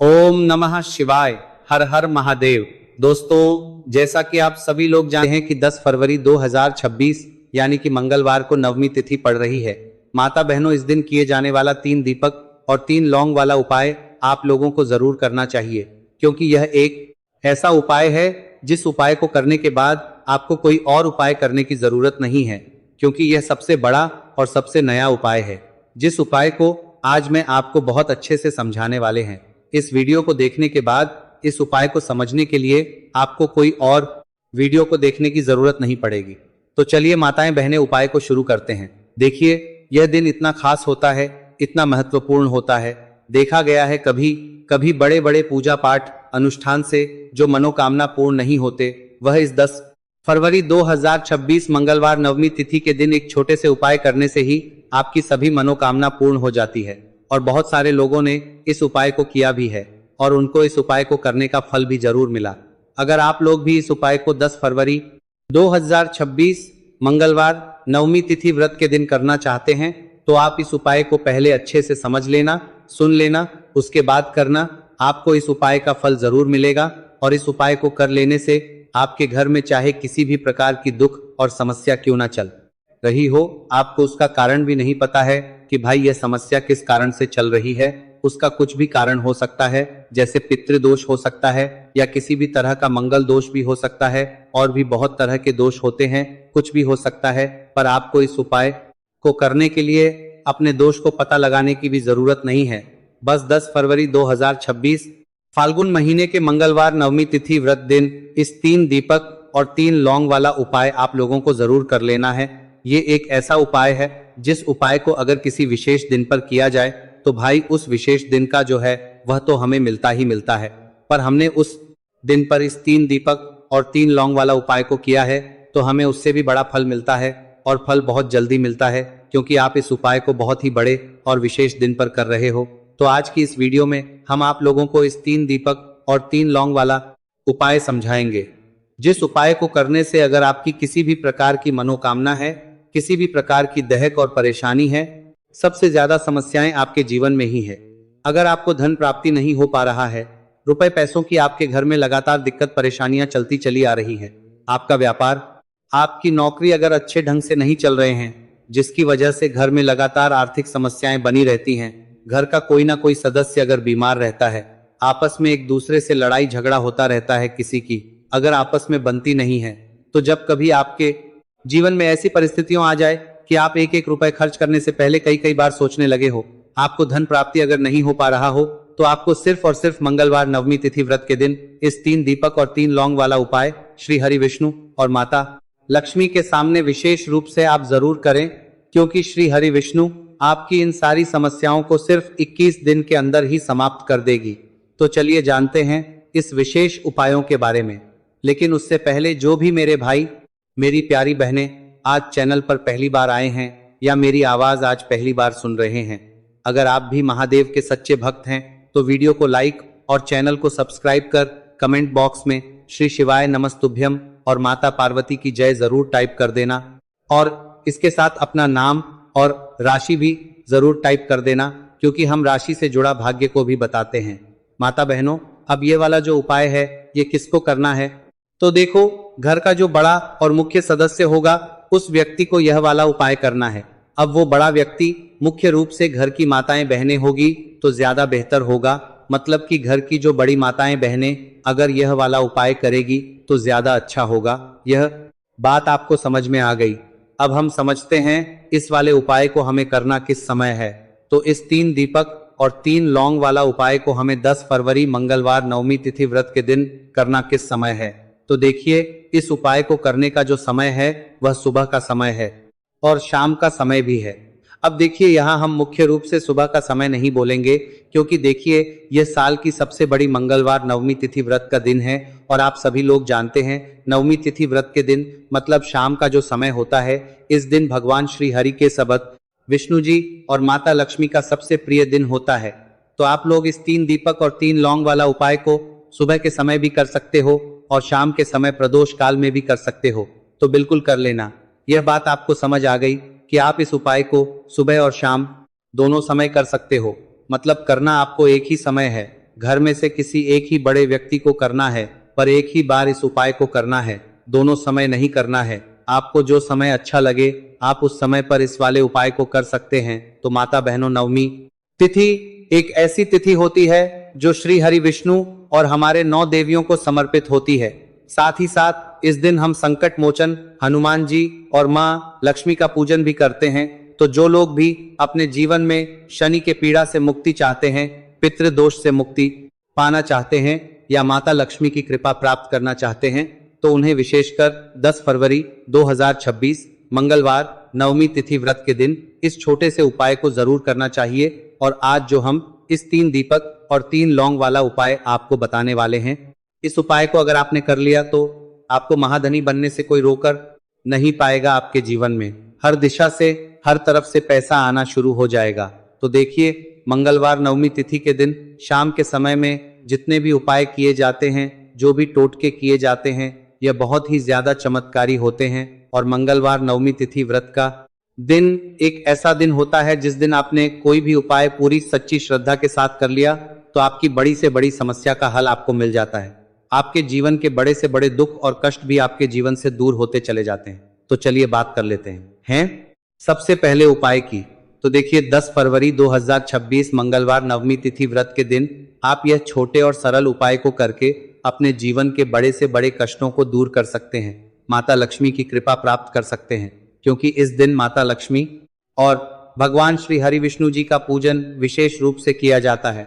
ओम नमः शिवाय। हर हर महादेव। दोस्तों, जैसा कि आप सभी लोग जानते हैं कि 10 फरवरी 2026 यानी कि मंगलवार को नवमी तिथि पड़ रही है। माता बहनों, इस दिन किए जाने वाला 3 दीपक और 3 लौंग वाला उपाय आप लोगों को जरूर करना चाहिए, क्योंकि यह एक ऐसा उपाय है जिस उपाय को करने के बाद आपको कोई और उपाय करने की जरूरत नहीं है, क्योंकि यह सबसे बड़ा और सबसे नया उपाय है, जिस उपाय को आज मैं आपको बहुत अच्छे से समझाने वाले हैं। इस वीडियो को देखने के बाद इस उपाय को समझने के लिए आपको कोई और वीडियो को देखने की जरूरत नहीं पड़ेगी। तो चलिए माताएं बहनें, उपाय को शुरू करते हैं। देखिए, यह दिन इतना खास होता है, इतना महत्वपूर्ण होता है। देखा गया है कभी कभी बड़े बड़े पूजा पाठ अनुष्ठान से जो मनोकामना पूर्ण नहीं होते, वह इस 10 फरवरी 2026 मंगलवार नवमी तिथि के दिन एक छोटे से उपाय करने से ही आपकी सभी मनोकामना पूर्ण हो जाती है। और बहुत सारे लोगों ने इस उपाय को किया भी है और उनको इस उपाय को करने का फल भी जरूर मिला। अगर आप लोग भी इस उपाय को 10 फरवरी 2026 मंगलवार नवमी तिथि व्रत के दिन करना चाहते हैं, तो आप इस उपाय को पहले अच्छे से समझ लेना, सुन लेना, उसके बाद करना। आपको इस उपाय का फल जरूर मिलेगा और इस उपाय को कर लेने से आपके घर में चाहे किसी भी प्रकार की दुख और समस्या क्यों ना चल रही हो, आपको उसका कारण भी नहीं पता है कि भाई यह समस्या किस कारण से चल रही है। उसका कुछ भी कारण हो सकता है, जैसे पितृदोष हो सकता है या किसी भी तरह का मंगल दोष भी हो सकता है, और भी बहुत तरह के दोष होते हैं, कुछ भी हो सकता है। पर आपको इस उपाय को करने के लिए अपने दोष को पता लगाने की भी जरूरत नहीं है। बस 10 फरवरी 2026 फाल्गुन महीने के मंगलवार नवमी तिथि व्रत दिन इस 3 दीपक और 3 लौंग वाला उपाय आप लोगों को जरूर कर लेना है। ये एक ऐसा उपाय है जिस उपाय को अगर किसी विशेष दिन पर किया जाए तो भाई उस विशेष दिन का जो है वह तो हमें मिलता ही मिलता है। पर हमने उस दिन पर इस 3 दीपक और 3 लौंग वाला उपाय को किया है तो हमें उससे भी बड़ा फल मिलता है, और फल बहुत जल्दी मिलता है, क्योंकि आप इस उपाय को बहुत ही बड़े और विशेष दिन पर कर रहे हो। तो आज की इस वीडियो में हम आप लोगों को इस 3 दीपक और 3 लौंग वाला उपाय समझाएंगे, जिस उपाय को करने से अगर आपकी किसी भी प्रकार की मनोकामना है, किसी भी प्रकार की दहक और परेशानी है, सबसे ज्यादा समस्याएं आपके जीवन में ही है। अगर आपको धन प्राप्ति नहीं हो पा रहा है, रुपए पैसों की आपके घर में लगातार दिक्कत परेशानियां चलती चली आ रही है, आपका व्यापार, आपकी नौकरी अगर अच्छे ढंग से नहीं चल रहे हैं, जिसकी वजह से घर में लगातार आर्थिक समस्याएं बनी रहती हैं, घर का कोई ना कोई सदस्य अगर बीमार रहता है, आपस में एक दूसरे से लड़ाई झगड़ा होता रहता है, किसी की अगर आपस में बनती नहीं है, तो जब कभी आपके जीवन में ऐसी परिस्थितियां आ जाए कि आप एक एक रुपए खर्च करने से पहले कई कई बार सोचने लगे हो, आपको धन प्राप्ति अगर नहीं हो पा रहा हो, तो आपको सिर्फ और सिर्फ मंगलवार नवमी तिथि व्रत के दिन इस 3 दीपक और 3 लौंग वाला उपाय श्री हरि विष्णु और माता लक्ष्मी के सामने विशेष रूप से आप जरूर करें, क्योंकि श्री हरि विष्णु आपकी इन सारी समस्याओं को सिर्फ 21 दिन के अंदर ही समाप्त कर देगी। तो चलिए जानते हैं इस विशेष उपायों के बारे में। लेकिन उससे पहले जो भी मेरे भाई मेरी प्यारी बहनें आज चैनल पर पहली बार आए हैं या मेरी आवाज आज पहली बार सुन रहे हैं, अगर आप भी महादेव के सच्चे भक्त हैं तो वीडियो को लाइक और चैनल को सब्सक्राइब कर कमेंट बॉक्स में श्री शिवाय नमस्तुभ्यम और माता पार्वती की जय जरूर टाइप कर देना, और इसके साथ अपना नाम और राशि भी जरूर टाइप कर देना, क्योंकि हम राशि से जुड़ा भाग्य को भी बताते हैं। माता बहनों, अब ये वाला जो उपाय है ये किसको करना है, तो देखो, घर का जो बड़ा और मुख्य सदस्य होगा उस व्यक्ति को यह वाला उपाय करना है। अब वो बड़ा व्यक्ति मुख्य रूप से घर की माताएं बहनें होगी तो ज्यादा बेहतर होगा, मतलब कि घर की जो बड़ी माताएं बहनें अगर यह वाला उपाय करेगी तो ज्यादा अच्छा होगा। यह बात आपको समझ में आ गई। अब हम समझते हैं इस वाले उपाय को हमें करना किस समय है। तो इस 3 दीपक और 3 लौंग वाला उपाय को हमें 10 फरवरी मंगलवार नवमी तिथि व्रत के दिन करना किस समय है। तो देखिए, इस उपाय को करने का जो समय है वह सुबह का समय है और शाम का समय भी है। अब देखिए, यहाँ हम मुख्य रूप से सुबह का समय नहीं बोलेंगे, क्योंकि देखिए यह साल की सबसे बड़ी मंगलवार नवमी तिथि व्रत का दिन है, और आप सभी लोग जानते हैं नवमी तिथि व्रत के दिन मतलब शाम का जो समय होता है, इस दिन भगवान श्री हरि के सबत विष्णु जी और माता लक्ष्मी का सबसे प्रिय दिन होता है। तो आप लोग इस 3 दीपक और 3 लौंग वाला उपाय को सुबह के समय भी कर सकते हो और शाम के समय प्रदोष काल में भी कर सकते हो, तो बिल्कुल कर लेना। यह बात आपको समझ आ गई कि आप इस उपाय को सुबह और शाम दोनों समय कर सकते हो, मतलब करना आपको एक ही समय है। घर में से किसी एक ही बड़े व्यक्ति को करना है, पर एक ही बार इस उपाय को करना है, दोनों समय नहीं करना है। आपको जो समय अच्छा लगे आप उस समय पर इस वाले उपाय को कर सकते हैं। तो माता बहनों, नवमी तिथि एक ऐसी तिथि होती है जो श्री हरि विष्णु और हमारे 9 देवियों को समर्पित होती है। साथ ही साथ इस दिन हम संकट मोचन हनुमान जी और माँ लक्ष्मी का पूजन भी करते हैं। तो जो लोग भी अपने जीवन में शनि के पीड़ा से मुक्ति चाहते हैं, पितृदोष से मुक्ति पाना चाहते हैं या माता लक्ष्मी की कृपा प्राप्त करना चाहते हैं, तो उन्हें विशेषकर 10 फरवरी 2026 मंगलवार नवमी तिथि व्रत के दिन इस छोटे से उपाय को जरूर करना चाहिए। और आज जो हम इस 3 दीपक और 3 लौंग वाला उपाय आपको बताने वाले हैं, इस उपाय को अगर आपने कर लिया तो आपको महाधनी बनने से कोई रोकर नहीं पाएगा। आपके जीवन में हर दिशा से, हर तरफ से पैसा आना शुरू हो जाएगा। तो देखिए, मंगलवार नवमी तिथि के दिन शाम के समय में जितने भी उपाय किए जाते हैं, जो भी टोटके किए जाते हैं, यह बहुत ही ज्यादा चमत्कारी होते हैं। और मंगलवार नवमी तिथि व्रत का दिन एक ऐसा दिन होता है जिस दिन आपने कोई भी उपाय पूरी सच्ची श्रद्धा के साथ कर लिया तो आपकी बड़ी से बड़ी समस्या का हल आपको मिल जाता है। आपके जीवन के बड़े से बड़े दुख और कष्ट भी आपके जीवन से दूर होते चले जाते हैं। तो चलिए बात कर लेते हैं सबसे पहले उपाय की। तो देखिए, 10 फरवरी 2026 मंगलवार नवमी तिथि व्रत के दिन आप यह छोटे और सरल उपाय को करके अपने जीवन के बड़े से बड़े कष्टों को दूर कर सकते हैं, माता लक्ष्मी की कृपा प्राप्त कर सकते हैं। क्योंकि इस दिन माता लक्ष्मी और भगवान श्री हरि विष्णु जी का पूजन विशेष रूप से किया जाता है।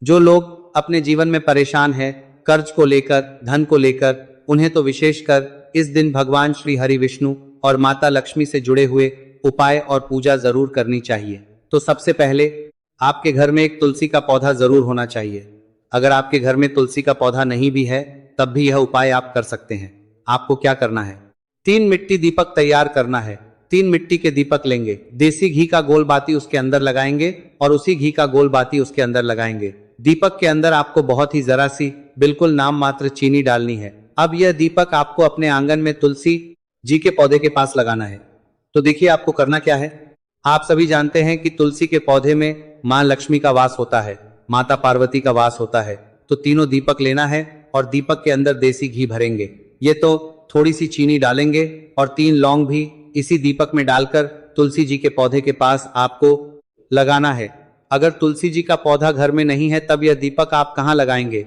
जो लोग अपने जीवन में परेशान हैं, कर्ज को लेकर, धन को लेकर, उन्हें तो विशेषकर इस दिन भगवान श्री हरि विष्णु और माता लक्ष्मी से जुड़े हुए उपाय और पूजा जरूर करनी चाहिए। तो सबसे पहले आपके घर में एक तुलसी का पौधा जरूर होना चाहिए। अगर आपके घर में तुलसी का पौधा नहीं भी है तब भी यह उपाय आप कर सकते हैं। आपको क्या करना है, 3 मिट्टी दीपक तैयार करना है। 3 मिट्टी के दीपक लेंगे, देसी घी का गोल बाती उसके अंदर लगाएंगे और उसी घी का गोल बाती उसके अंदर लगाएंगे। दीपक के अंदर आपको बहुत ही जरा सी, बिल्कुल नाम मात्र चीनी डालनी है। अब यह दीपक आपको अपने आंगन में तुलसी जी के पौधे के पास लगाना है। तो देखिए, आपको करना क्या है। आप सभी जानते हैं कि तुलसी के पौधे में मां लक्ष्मी का वास होता है, माता पार्वती का वास होता है। तो तीनों दीपक लेना है और दीपक के अंदर देसी घी भरेंगे। ये तो थोड़ी सी चीनी डालेंगे और 3 लौंग भी इसी दीपक में डालकर तुलसी जी के पौधे के पास आपको लगाना है। अगर तुलसी जी का पौधा घर में नहीं है तब यह दीपक आप कहाँ लगाएंगे,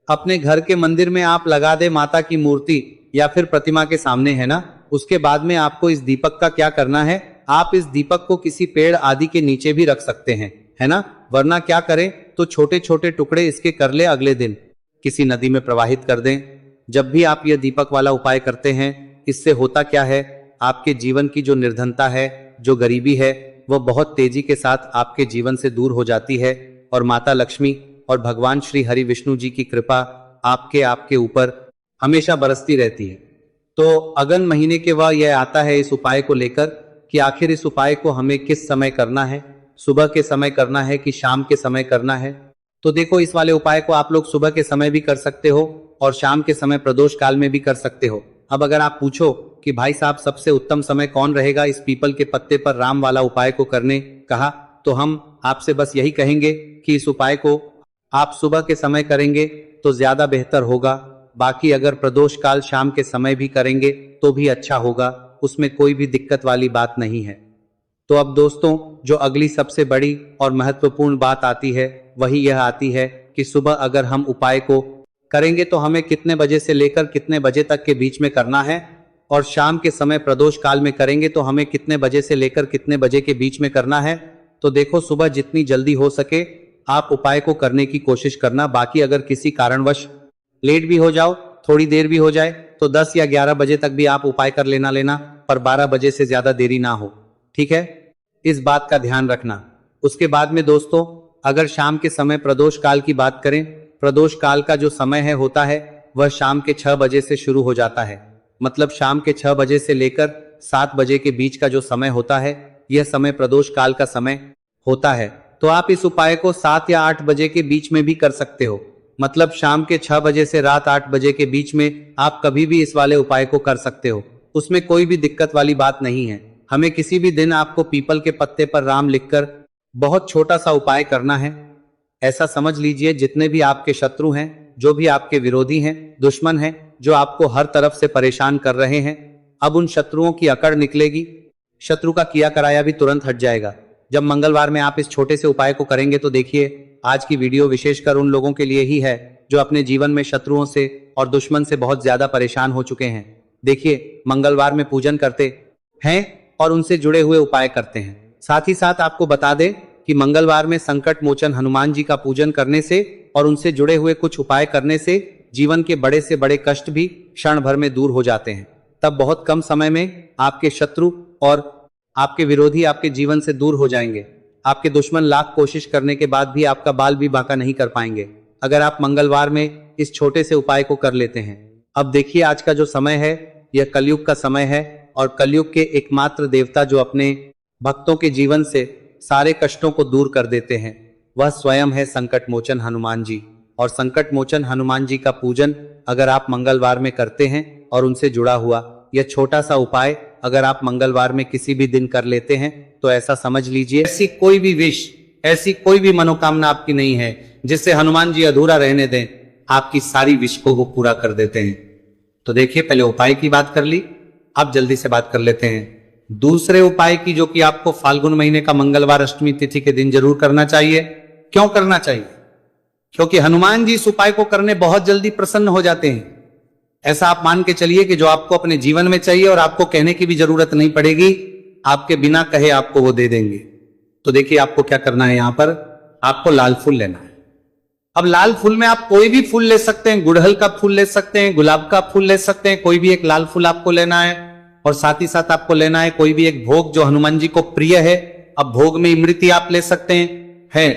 अपने घर के मंदिर में आप लगा दे, माता की मूर्ति या फिर प्रतिमा के सामने, है ना। उसके बाद में आपको इस दीपक का क्या करना है, आप इस दीपक को किसी पेड़ आदि के नीचे भी रख सकते हैं, है ना। वरना क्या करें तो छोटे छोटे टुकड़े इसके कर ले, अगले दिन किसी नदी में प्रवाहित कर दें। जब भी आप यह दीपक वाला उपाय करते हैं, इससे होता क्या है, आपके जीवन की जो निर्धनता है, जो गरीबी है, वह बहुत तेजी के साथ आपके जीवन से दूर हो जाती है और माता लक्ष्मी और भगवान श्री हरि विष्णु जी की कृपा आपके ऊपर हमेशा बरसती रहती है। तो अगन महीने के वह यह आता है इस उपाय को लेकर कि आखिर इस उपाय को हमें किस समय करना है, सुबह के समय करना है कि शाम के समय करना है। तो देखो, इस वाले उपाय को आप लोग सुबह के समय भी कर सकते हो और शाम के समय प्रदोष काल में भी कर सकते हो। अब अगर आप पूछो कि भाई साहब सबसे उत्तम समय कौन रहेगा इस पीपल के पत्ते पर राम वाला उपाय को करने कहा, तो हम आपसे बस यही कहेंगे कि इस उपाय को आप सुबह के समय करेंगे तो ज्यादा बेहतर होगा। बाकी अगर प्रदोष काल शाम के समय भी करेंगे तो भी अच्छा होगा, उसमें कोई भी दिक्कत वाली बात नहीं है। तो अब दोस्तों, जो अगली सबसे बड़ी और महत्वपूर्ण बात आती है वही यह आती है कि सुबह अगर हम उपाय को करेंगे तो हमें कितने बजे से लेकर कितने बजे तक के बीच में करना है, और शाम के समय प्रदोष काल में करेंगे तो हमें कितने बजे से लेकर कितने बजे के बीच में करना है। तो देखो, सुबह जितनी जल्दी हो सके आप उपाय को करने की कोशिश करना। बाकी अगर किसी कारणवश लेट भी हो जाओ, थोड़ी देर भी हो जाए, तो 10 या 11 बजे तक भी आप उपाय कर लेना, पर 12 बजे से ज्यादा देरी ना हो, ठीक है। इस बात का ध्यान रखना। उसके बाद में दोस्तों, अगर शाम के समय प्रदोष काल की बात करें, प्रदोष काल का जो समय है होता है वह शाम के 6 बजे से शुरू हो जाता है। मतलब शाम के 6 बजे से लेकर 7 बजे के बीच का जो समय होता है, यह समय प्रदोष काल का समय होता है। तो आप इस उपाय को 7 या 8 बजे के बीच में भी कर सकते हो। मतलब शाम के 6 बजे से रात 8 बजे के बीच में आप कभी भी इस वाले उपाय को कर सकते हो, उसमें कोई भी दिक्कत वाली बात नहीं है। हमें किसी भी दिन आपको पीपल के पत्ते पर राम लिखकर बहुत छोटा सा उपाय करना है। ऐसा समझ लीजिए जितने भी आपके शत्रु हैं, जो भी आपके विरोधी हैं, दुश्मन हैं, जो आपको हर तरफ से परेशान कर रहे हैं, अब उन शत्रुओं की अकड़ निकलेगी। शत्रु का किया कराया भी तुरंत हट जाएगा जब मंगलवार में आप इस छोटे से उपाय को करेंगे। तो देखिए, आज की वीडियो विशेषकर उन लोगों के लिए ही है जो अपने जीवन में शत्रुओं से और दुश्मन से बहुत ज्यादा परेशान हो चुके हैं। देखिए, मंगलवार में पूजन करते हैं और उनसे जुड़े हुए उपाय करते हैं। साथ ही साथ आपको बता दें कि मंगलवार में संकट मोचन हनुमान जी का पूजन करने से और उनसे जुड़े हुए कुछ उपाय करने से जीवन के बड़े से बड़े कष्ट भी क्षण भर में दूर हो जाते हैं। तब बहुत कम समय में आपके शत्रु और आपके विरोधी आपके जीवन से दूर हो जाएंगे। आपके दुश्मन लाख कोशिश करने के बाद भी आपका बाल भी बांका नहीं कर पाएंगे, अगर आप मंगलवार में इस छोटे से उपाय को कर लेते हैं। अब देखिए, आज का जो समय है यह कलयुग का समय है और कलयुग के एकमात्र देवता जो अपने भक्तों के जीवन से सारे कष्टों को दूर कर देते हैं, वह स्वयं है संकट मोचन हनुमान जी। और संकट मोचन हनुमान जी का पूजन अगर आप मंगलवार में करते हैं और उनसे जुड़ा हुआ यह छोटा सा उपाय अगर आप मंगलवार में किसी भी दिन कर लेते हैं, तो ऐसा समझ लीजिए ऐसी कोई भी विश, ऐसी कोई भी मनोकामना आपकी नहीं है जिससे हनुमान जी अधूरा रहने दें। आपकी सारी विश को वो पूरा कर देते हैं। तो देखिए, पहले उपाय की बात कर ली, अब जल्दी से बात कर लेते हैं दूसरे उपाय की, जो कि आपको फाल्गुन महीने का मंगलवार अष्टमी तिथि के दिन जरूर करना चाहिए। क्यों करना चाहिए? क्योंकि हनुमान जी इस उपाय को करने बहुत जल्दी प्रसन्न हो जाते हैं। ऐसा आप मान के चलिए कि जो आपको अपने जीवन में चाहिए और आपको कहने की भी जरूरत नहीं पड़ेगी, आपके बिना कहे आपको वो दे देंगे। तो देखिए, आपको क्या करना है, यहां पर आपको लाल फूल लेना है। अब लाल फूल में आप कोई भी फूल ले सकते हैं, गुड़हल का फूल ले सकते हैं, गुलाब का फूल ले सकते हैं, कोई भी एक लाल फूल आपको लेना है। और साथ ही साथ आपको लेना है कोई भी एक भोग जो हनुमान जी को प्रिय है। अब भोग में इमरती आप ले सकते हैं,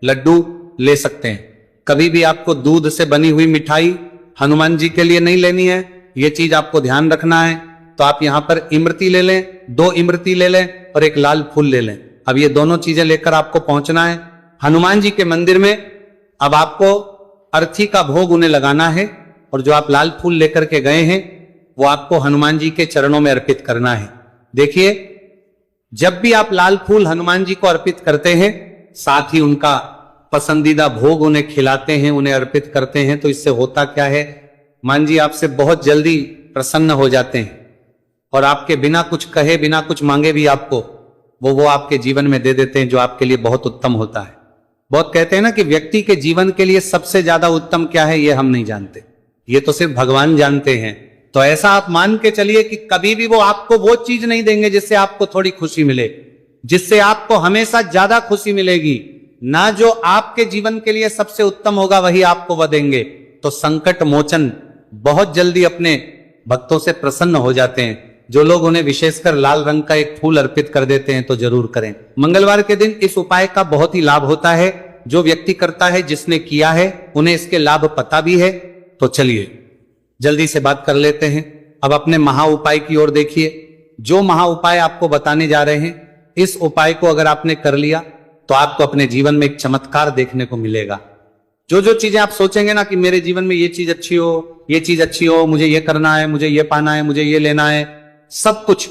लड्डू ले सकते हैं। कभी भी आपको दूध से बनी हुई मिठाई हनुमान जी के लिए नहीं लेनी है, यह चीज आपको ध्यान रखना है। तो आप यहां पर इमरती ले लें, 2 इमरती ले लें और एक लाल फूल ले लें। अब ये दोनों चीजें लेकर आपको पहुंचना है हनुमान जी के मंदिर में। अब आपको अर्थी का भोग उन्हें लगाना है और जो आप लाल फूल लेकर के गए हैं वो आपको हनुमान जी के चरणों में अर्पित करना है। देखिए, जब भी आप लाल फूल हनुमान जी को अर्पित करते हैं, साथ ही उनका पसंदीदा भोग उन्हें खिलाते हैं, उन्हें अर्पित करते हैं, तो इससे होता क्या है, हनुमान जी आपसे बहुत जल्दी प्रसन्न हो जाते हैं और आपके बिना कुछ कहे, बिना कुछ मांगे भी आपको वो आपके जीवन में दे देते हैं, जो आपके लिए बहुत उत्तम होता है। बहुत कहते हैं ना कि व्यक्ति के जीवन के लिए सबसे ज्यादा उत्तम क्या है, ये हम नहीं जानते, ये तो सिर्फ भगवान जानते हैं। तो ऐसा आप मान के चलिए कि कभी भी वो आपको वो चीज नहीं देंगे जिससे आपको थोड़ी खुशी मिले, जिससे आपको हमेशा ज्यादा खुशी मिलेगी ना। जो आपके जीवन के लिए सबसे उत्तम होगा वही आपको वह देंगे। तो संकट मोचन बहुत जल्दी अपने भक्तों से प्रसन्न हो जाते हैं। जो लोग उन्हें विशेषकर लाल रंग का एक फूल अर्पित कर देते हैं तो जरूर करें। मंगलवार के दिन इस उपाय का बहुत ही लाभ होता है। जो व्यक्ति करता है, जिसने किया है, उन्हें इसके लाभ पता भी है। तो चलिए जल्दी से बात कर लेते हैं। अब अपने महा उपाय की ओर देखिए। जो महा उपाय आपको बताने जा रहे हैं, इस उपाय को अगर आपने कर लिया तो आपको अपने जीवन में एक चमत्कार देखने को मिलेगा। जो जो चीजें आप सोचेंगे ना कि मेरे जीवन में ये चीज अच्छी हो, ये चीज अच्छी हो, मुझे ये करना है, मुझे ये पाना है, मुझे ये लेना है, सब कुछ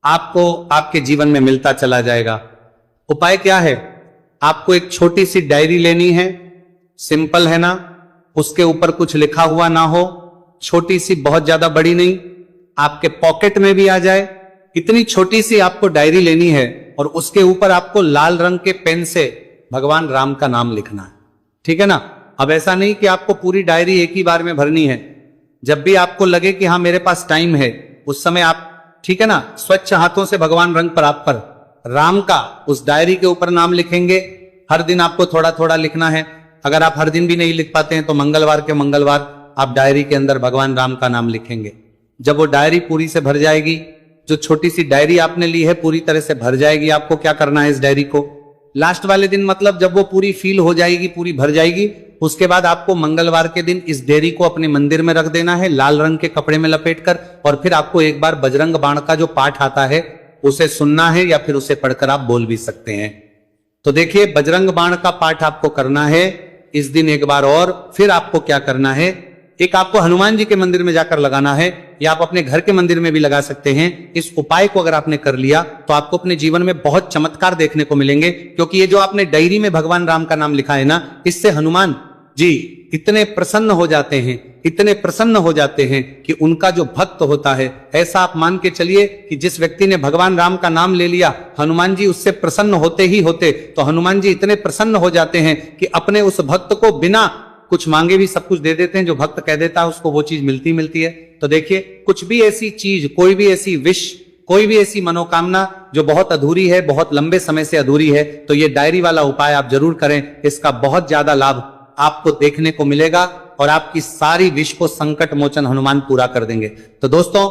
आपको आपके जीवन में मिलता चला जाएगा। उपाय क्या है? आपको एक छोटी सी डायरी लेनी है, सिंपल है ना, उसके ऊपर कुछ लिखा हुआ ना हो, छोटी सी, बहुत ज्यादा बड़ी नहीं, आपके पॉकेट में भी आ जाए, इतनी छोटी सी आपको डायरी लेनी है और उसके ऊपर आपको लाल रंग के पेन से भगवान राम का नाम लिखना है। ठीक है ना? अब ऐसा नहीं कि आपको पूरी डायरी एक ही बार में भरनी है। जब भी आपको लगे कि हाँ मेरे पास टाइम है, उस समय आप, ठीक है ना, स्वच्छ हाथों से भगवान रंग पर आप पर राम का उस डायरी के ऊपर नाम लिखेंगे। हर दिन आपको थोड़ा थोड़ा लिखना है। अगर आप हर दिन भी नहीं लिख पाते हैं तो मंगलवार के मंगलवार आप डायरी के अंदर भगवान राम का नाम लिखेंगे। जब वो डायरी पूरी से भर जाएगी, जो छोटी सी डायरी आपने ली है पूरी तरह से भर जाएगी, आपको क्या करना है, इस डायरी को लास्ट वाले दिन, मतलब जब वो पूरी फील हो जाएगी, पूरी भर जाएगी, उसके बाद आपको मंगलवार के दिन इस डायरी को अपने मंदिर में रख देना है, लाल रंग के कपड़े में लपेटकर। और फिर आपको एक बार बजरंग बाण का जो पाठ आता है उसे सुनना है, या फिर उसे पढ़कर आप बोल भी सकते हैं। तो देखिए, बजरंग बाण का पाठ आपको करना है इस दिन एक बार। और फिर आपको क्या करना है, एक आपको हनुमान जी के मंदिर में जाकर लगाना है, या आप अपने घर के मंदिर में भी लगा सकते हैं। इस उपाय को अगर आपने कर लिया तो आपको अपने जीवन में बहुत चमत्कार देखने को मिलेंगे, क्योंकि ये जो आपने डायरी में भगवान राम का नाम लिखा है ना, इससे हनुमान जी इतने प्रसन्न हो जाते हैं, इतने प्रसन्न हो जाते हैं कि उनका जो भक्त होता है, ऐसा आप मान के चलिए कि जिस व्यक्ति ने भगवान राम का नाम ले लिया, हनुमान जी उससे प्रसन्न होते ही होते। तो हनुमान जी इतने प्रसन्न हो जाते हैं कि अपने उस भक्त को बिना कुछ मांगे भी सब कुछ दे देते हैं। जो भक्त कह देता है उसको वो चीज मिलती है। तो देखिए, कुछ भी ऐसी चीज, कोई भी ऐसी विश, कोई भी ऐसी मनोकामना जो बहुत अधूरी है, बहुत लंबे समय से अधूरी है, तो ये डायरी वाला उपाय आप जरूर करें। इसका बहुत ज्यादा लाभ आपको देखने को मिलेगा और आपकी सारी विश को संकट मोचन हनुमान पूरा कर देंगे। तो दोस्तों,